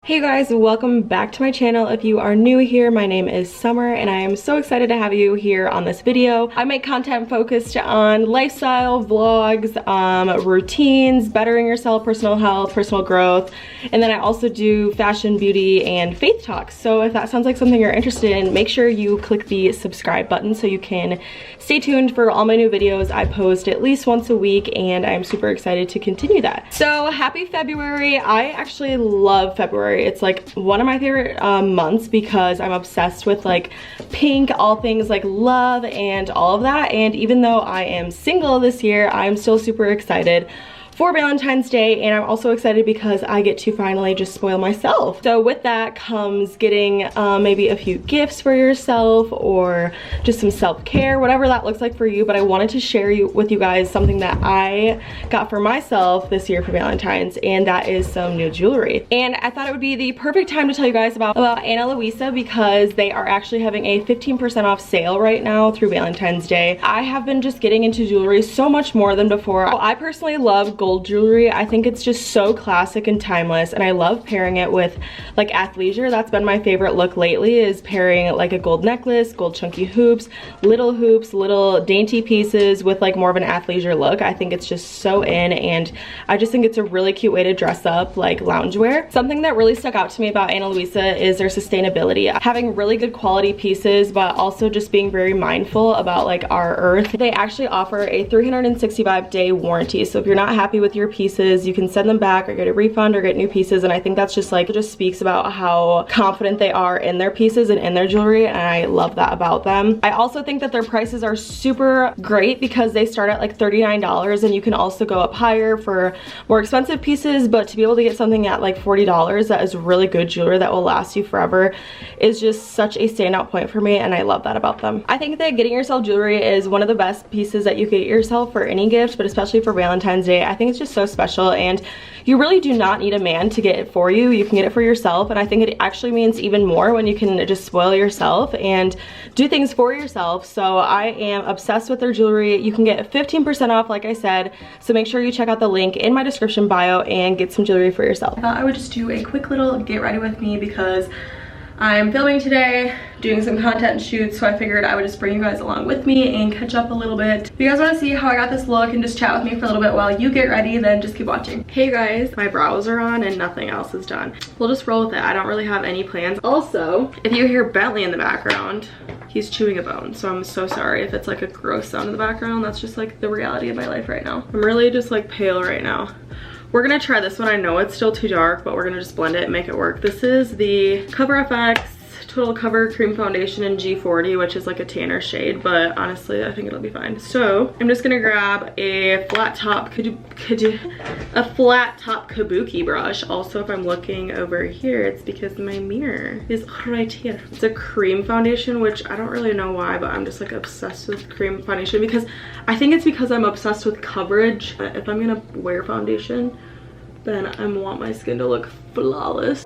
Hey guys, welcome back to my channel. If you are new here, my name is Summer and I am so excited to have you here on this video. I make content focused on lifestyle, vlogs, routines, bettering yourself, personal health, personal growth, and then I also do fashion, beauty, and faith talks. So if that sounds like something you're interested in, make sure you click the subscribe button so you can stay tuned for all my new videos. I post at least once a week and I'm super excited to continue that. So happy February. I actually love February. It's like one of my favorite months because I'm obsessed with like pink, all things like love and all of that. And even though I am single this year, I'm still super excited for Valentine's Day, and I'm also excited because I get to finally just spoil myself. So with that comes getting maybe a few gifts for yourself or just some self-care, whatever that looks like for you. But I wanted to share with you guys something that I got for myself this year for Valentine's, and that is some new jewelry. And I thought it would be the perfect time to tell you guys about Ana Luisa because they are actually having a 15% off sale right now through Valentine's Day. I have been just getting into jewelry so much more than before. I personally love gold jewelry. I think it's just so classic and timeless, and I love pairing it with like athleisure. That's been my favorite look lately, is pairing like a gold necklace, gold chunky hoops, little dainty pieces with like more of an athleisure look. I think it's just so in, and I just think it's a really cute way to dress up like loungewear. Something that really stuck out to me about Ana Luisa is their sustainability. Having really good quality pieces, but also just being very mindful about like our earth. They actually offer a 365-day warranty, so if you're not happy with your pieces, you can send them back or get a refund or get new pieces. And I think that's just like, it just speaks about how confident they are in their pieces and in their jewelry, and I love that about them. I also think that their prices are super great because they start at like $39, and you can also go up higher for more expensive pieces, but to be able to get something at like $40 that is really good jewelry that will last you forever is just such a standout point for me, and I love that about them. I think that getting yourself jewelry is one of the best pieces that you could get yourself for any gift, but especially for Valentine's Day. I think it's just so special, and you really do not need a man to get it for you. You can get it for yourself, and I think it actually means even more when you can just spoil yourself and do things for yourself. So I am obsessed with their jewelry. You can get 15% off, like I said, so make sure you check out the link in my description bio and get some jewelry for yourself. I thought I would just do a quick little get ready with me because I'm filming today, doing some content shoots, so I figured I would just bring you guys along with me and catch up a little bit. If you guys want to see how I got this look and just chat with me for a little bit while you get ready, then just keep watching. Hey guys, my brows are on and nothing else is done. We'll just roll with it. I don't really have any plans. Also, if you hear Bentley in the background, he's chewing a bone, so I'm so sorry if it's like a gross sound in the background. That's just like the reality of my life right now. I'm really just like pale right now. We're gonna try this one. I know it's still too dark, but we're gonna just blend it and make it work. This is the Cover FX Total Cover Cream Foundation in G40, which is like a tanner shade, but honestly, I think it'll be fine. So I'm just gonna grab a flat top kabuki brush. Also, if I'm looking over here, it's because my mirror is right here. It's a cream foundation, which I don't really know why, but I'm just like obsessed with cream foundation because I think it's because I'm obsessed with coverage. If I'm gonna wear foundation, then I want my skin to look flawless.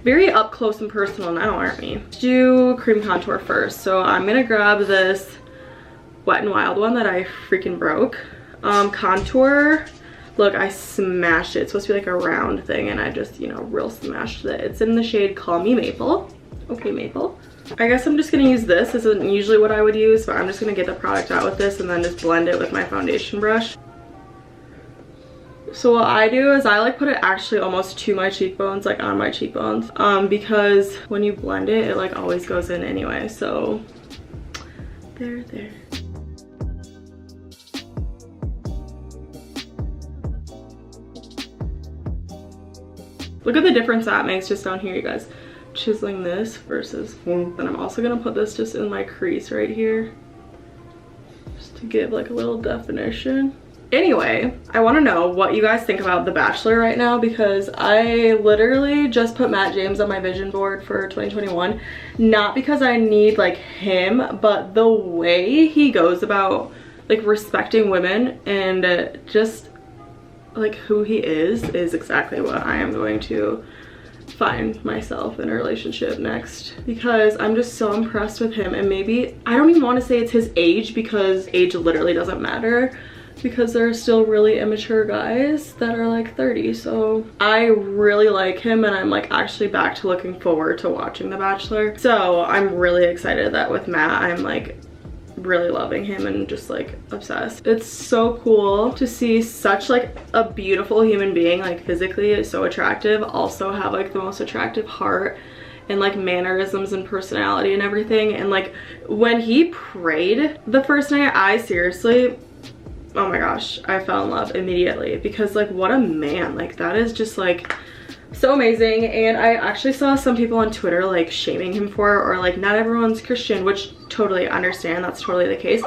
Very up close and personal now, aren't we? Let's do cream contour first. So I'm gonna grab this Wet n Wild one that I freaking broke. Contour, look, I smashed it. It's supposed to be like a round thing, and I just, you know, real smashed it. It's in the shade Call Me Maple. Okay, Maple. I guess I'm just gonna use this. This isn't usually what I would use, but I'm just gonna get the product out with this and then just blend it with my foundation brush. So what I do is I like put it actually almost to my cheekbones, like on my cheekbones, because when you blend it, it like always goes in anyway. So there. Look at the difference that makes just down here, you guys. Chiseling this versus, and I'm also gonna put this just in my crease right here, just to give like a little definition. Anyway, I want to know what you guys think about The Bachelor right now, because I literally just put Matt James on my vision board for 2021. Not because I need like him, but the way he goes about like respecting women and just like who he is exactly what I am going to find myself in a relationship next, because I'm just so impressed with him. And maybe, I don't even want to say it's his age, because age literally doesn't matter, because there are still really immature guys that are like 30. So I really like him, and I'm like actually back to looking forward to watching The Bachelor. So I'm really excited that with Matt, I'm like really loving him and just like obsessed. It's so cool to see such like a beautiful human being, like physically so attractive, also have like the most attractive heart and like mannerisms and personality and everything. And like when he prayed the first night, I seriously, oh my gosh, I fell in love immediately, because like what a man. Like that is just like so amazing. And I actually saw some people on Twitter like shaming him for it, or like not everyone's Christian, which totally understand, that's totally the case.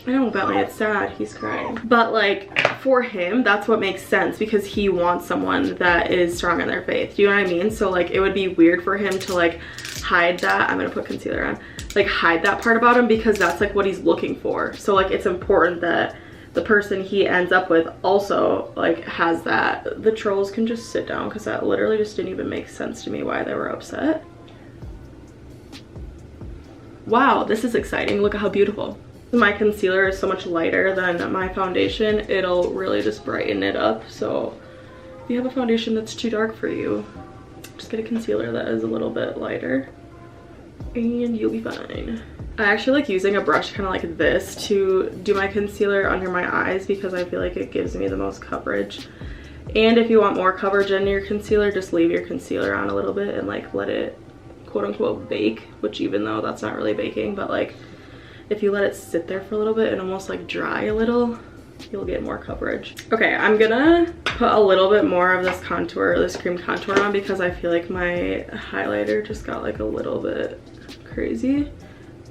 I don't, Bentley, it's sad, he's crying. But like for him, that's what makes sense, because he wants someone that is strong in their faith. Do you know what I mean? So like it would be weird for him to like hide that. I'm gonna put concealer on, like hide that part about him, because that's like what he's looking for. So like it's important that the person he ends up with also like has that. The trolls can just sit down, because that literally just didn't even make sense to me why they were upset. Wow, this is exciting. Look at how beautiful. My concealer is so much lighter than my foundation. It'll really just brighten it up. So if you have a foundation that's too dark for you, just get a concealer that is a little bit lighter and you'll be fine. I actually like using a brush kind of like this to do my concealer under my eyes, because I feel like it gives me the most coverage. And if you want more coverage in your concealer, just leave your concealer on a little bit and like let it quote unquote bake, which even though that's not really baking, but like if you let it sit there for a little bit and almost like dry a little, you'll get more coverage. Okay, I'm gonna put a little bit more of this contour, this cream contour on, because I feel like my highlighter just got like a little bit crazy,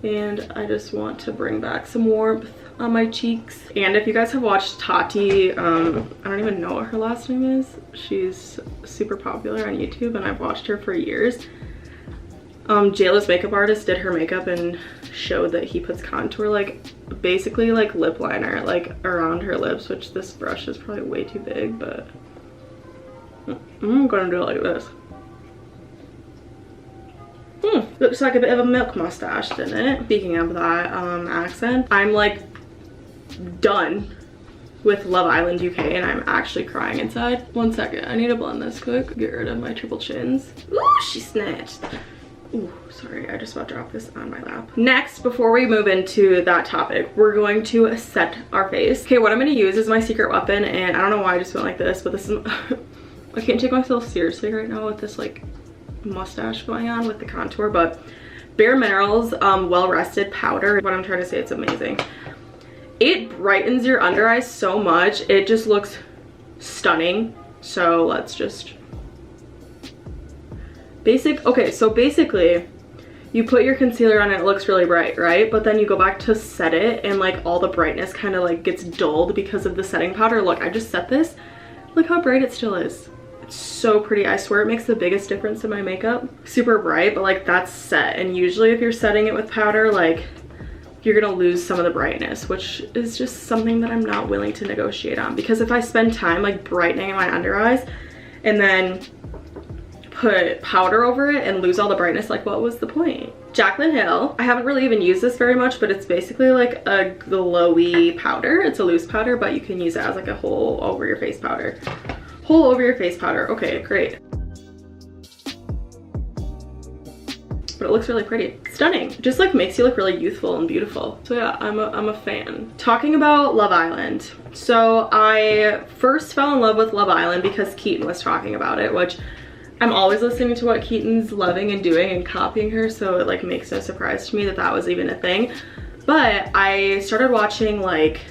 and I just want to bring back some warmth on my cheeks. And if you guys have watched Tati, I don't even know what her last name is, she's super popular on YouTube and I've watched her for years. JLo's makeup artist did her makeup and showed that he puts contour, like basically like lip liner, like around her lips, which this brush is probably way too big, but I'm gonna do it like this. Looks like a bit of a milk mustache, didn't it? Speaking of that accent, I'm like done with Love Island UK and I'm actually crying inside. One second, I need to blend this quick, get rid of my triple chins. Ooh, she snatched. Ooh, sorry, I just about dropped this on my lap. Next, before we move into that topic, we're going to set our face. Okay, what I'm gonna use is my secret weapon, and I don't know why I just went like this, but this is, I can't take myself seriously right now with this like mustache going on with the contour, but Bare Minerals Well Rested Powder. What I'm trying to say, it's amazing. It brightens your under eyes so much, it just looks stunning. So let's just okay, so basically you put your concealer on and it looks really bright, right? But then you go back to set it and like all the brightness kind of like gets dulled because of the setting powder. Look, I just set this, look how bright it still is. It's so pretty. I swear it makes the biggest difference in my makeup. Super bright, but like that's set, and usually if you're setting it with powder, like you're gonna lose some of the brightness, which is just something that I'm not willing to negotiate on, because if I spend time like brightening my under eyes and then put powder over it and lose all the brightness, like what was the point? Jaclyn Hill, I haven't really even used this very much, but it's basically like a glowy powder. It's a loose powder, but you can use it as like a whole over your face powder. Whole over your face powder. Okay, great. But it looks really pretty. Stunning. Just like makes you look really youthful and beautiful. So yeah, I'm a fan. Talking about Love Island. So I first fell in love with Love Island because Keaton was talking about it, which I'm always listening to what Keaton's loving and doing and copying her, so it like makes no surprise to me that that was even a thing. But I started watching like,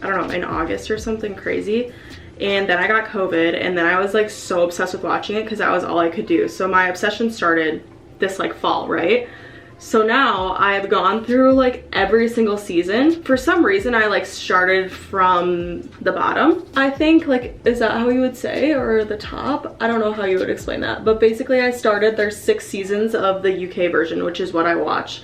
I don't know, in August or something crazy. And then I got COVID, and then I was like so obsessed with watching it because that was all I could do. So my obsession started this like fall, right? So now I've gone through like every single season. For some reason I like started from the bottom, I think. Like, is that how you would say, or the top? I don't know how you would explain that, but basically I started, there's 6 seasons of the UK version, which is what I watch,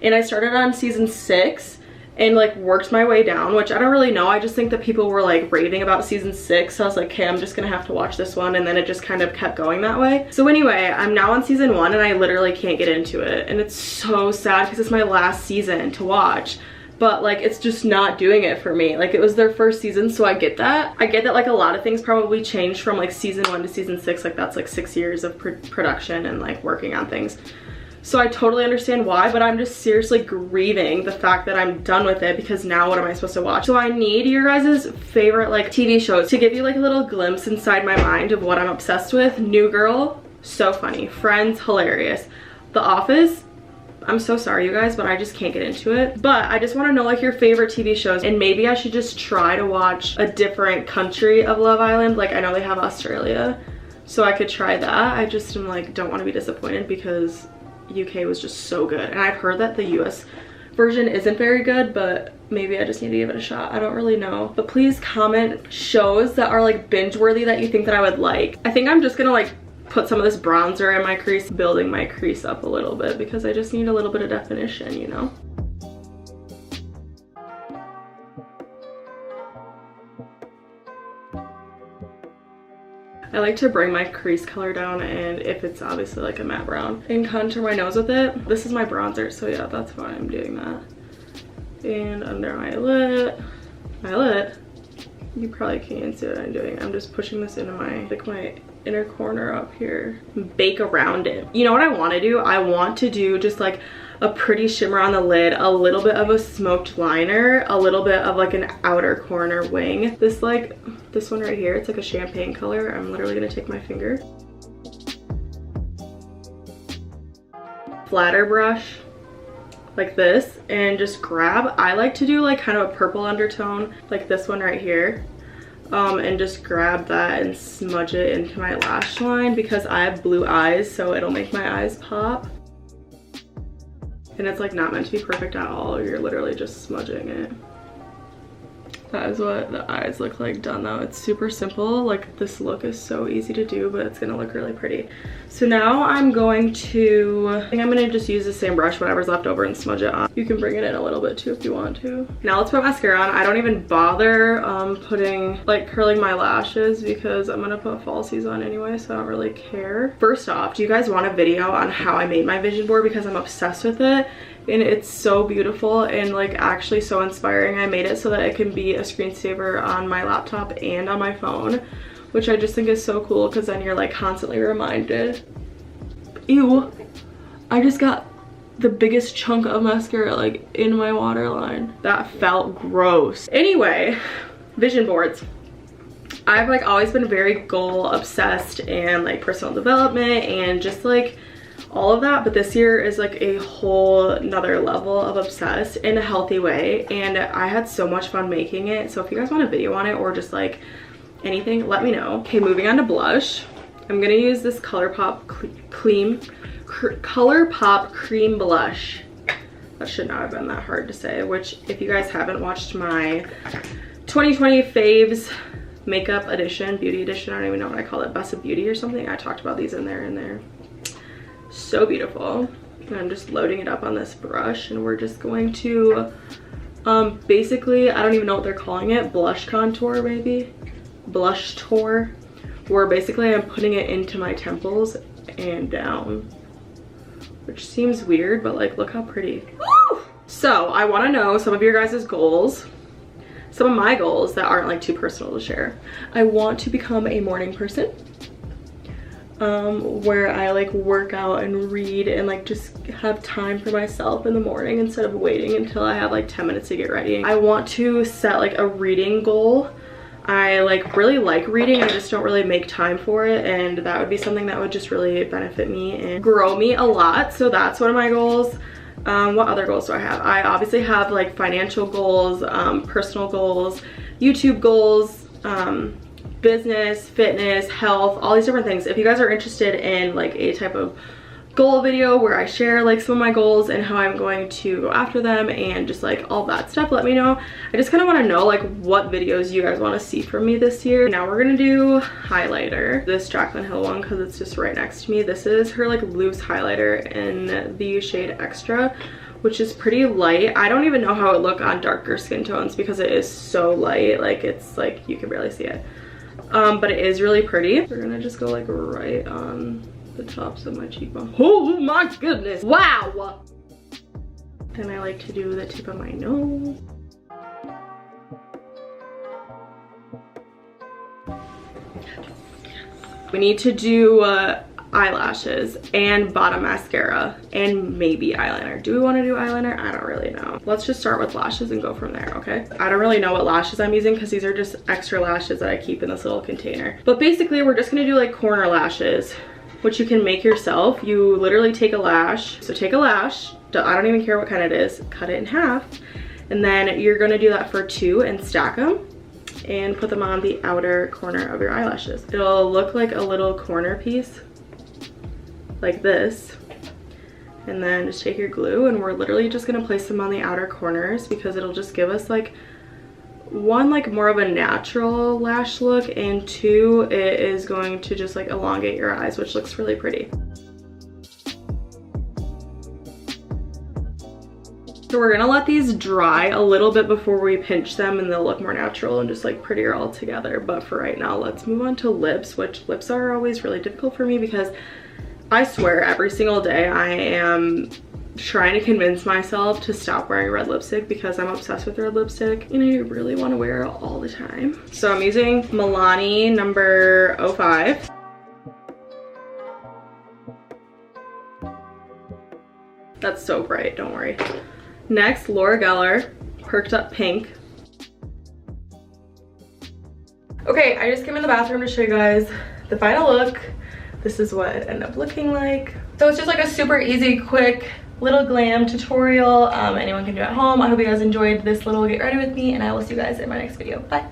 and I started on season 6, and like worked my way down, which I don't really know. I just think that people were like raving about season 6, so I was like, okay, I'm just gonna have to watch this one, and then it just kind of kept going that way. So anyway, I'm now on season 1 and I literally can't get into it, and it's so sad because it's my last season to watch, but like it's just not doing it for me. Like, it was their first season, so I get that. I get that like a lot of things probably changed from like season 1 to season 6. Like, that's like 6 years of production and like working on things. So I totally understand why, but I'm just seriously grieving the fact that I'm done with it, because now what am I supposed to watch? So I need your guys' favorite like TV shows to give you like a little glimpse inside my mind of what I'm obsessed with. New Girl, so funny. Friends, hilarious. The Office, I'm so sorry you guys, but I just can't get into it. But I just want to know like your favorite TV shows, and maybe I should just try to watch a different country of Love Island. Like, I know they have Australia, so I could try that. I just am like, don't want to be disappointed because UK was just so good, and I've heard that the US version isn't very good, but maybe I just need to give it a shot. I don't really know. But please comment shows that are like binge worthy that you think that I would like. I think I'm just gonna like put some of this bronzer in my crease, building my crease up a little bit, because I just need a little bit of definition, you know? I like to bring my crease color down, and if it's obviously like a matte brown, and contour my nose with it. This is my bronzer, so yeah, that's why I'm doing that. And under my lid, you probably can't see what I'm doing. I'm just pushing this into my, like my inner corner up here. Bake around it. You know what I want to do? I want to do just like a pretty shimmer on the lid, a little bit of a smoked liner, a little bit of like an outer corner wing. This one right here, it's like a champagne color. I'm literally gonna take my finger, flatter brush like this, and just grab, I like to do like kind of a purple undertone like this one right here, and just grab that and smudge it into my lash line, because I have blue eyes, so it'll make my eyes pop. And it's like not meant to be perfect at all. You're literally just smudging it. That is what the eyes look like done though. It's super simple. Like, this look is so easy to do, but it's gonna look really pretty. So now I'm going to, I think I'm gonna just use the same brush, whatever's left over, and smudge it on. You can bring it in a little bit too if you want to. Now let's put mascara on. I don't even bother curling my lashes, because I'm gonna put falsies on anyway, so I don't really care. First off, do you guys want a video on how I made my vision board? Because I'm obsessed with it. And it's so beautiful and like actually so inspiring. I made it so that it can be a screensaver on my laptop and on my phone, which I just think is so cool, because then you're like constantly reminded. Ew, I just got the biggest chunk of mascara like in my waterline. That felt gross. Anyway, vision boards. I've like always been very goal obsessed and like personal development and just like all of that, but this year is like a whole nother level of obsessed in a healthy way, and I had so much fun making it. So if you guys want a video on it or just like anything, let me know. Okay, moving on to blush. I'm gonna use this ColourPop Cream Blush. That should not have been that hard to say, which if you guys haven't watched my 2020 faves makeup edition, beauty edition, I don't even know what I call it, Best of Beauty or something, I talked about these in there. So beautiful. And I'm just loading it up on this brush, and we're just going to basically, I don't even know what they're calling it, blush contour maybe, blush tour, where basically I'm putting it into my temples and down, which seems weird, but like look how pretty. Woo! So I want to know some of your guys' goals, some of my goals that aren't like too personal to share. I want to become a morning person, where I like work out and read and like just have time for myself in the morning instead of waiting until I have like 10 minutes to get ready. I want to set like a reading goal. I like really like reading, I just don't really make time for it, and that would be something that would just really benefit me and grow me a lot. So that's one of my goals. What other goals do I have? I obviously have like financial goals, personal goals, YouTube goals, business, fitness, health, all these different things. If you guys are interested in like a type of goal video where I share like some of my goals and how I'm going to go after them and just like all that stuff, let me know. I just kind of want to know like what videos you guys want to see from me this year. Now we're gonna do highlighter, this Jaclyn Hill one, because it's just right next to me. This is her like loose highlighter in the shade Extra, which is pretty light. I don't even know how it look on darker skin tones because it is so light. Like, it's like you can barely see it. But it is really pretty. We're gonna just go like right on the tops of my cheekbone. Oh my goodness, wow. Then I like to do the tip of my nose. We need to do eyelashes and bottom mascara and maybe eyeliner. Do we want to do eyeliner? I don't really know. Let's just start with lashes and go from there, okay? I don't really know what lashes I'm using because these are just extra lashes that I keep in this little container. But basically we're just gonna do like corner lashes, which you can make yourself. You literally take a lash. So take a lash, I don't even care what kind it is, cut it in half, and then you're gonna do that for 2 and stack them and put them on the outer corner of your eyelashes. It'll look like a little corner piece like this, and then just take your glue, and we're literally just gonna place them on the outer corners because it'll just give us like one, like more of a natural lash look, and 2, it is going to just like elongate your eyes, which looks really pretty. So we're gonna let these dry a little bit before we pinch them, and they'll look more natural and just like prettier all together. But for right now, let's move on to lips, which lips are always really difficult for me because I swear every single day I am trying to convince myself to stop wearing red lipstick because I'm obsessed with red lipstick and I really want to wear it all the time. So I'm using Milani number 05. That's so bright, don't worry. Next, Laura Gellar, Perked Up Pink. Okay, I just came in the bathroom to show you guys the final look. This is what it ended up looking like. So it's just like a super easy, quick little glam tutorial. Anyone can do at home. I hope you guys enjoyed this little get ready with me, and I will see you guys in my next video. Bye.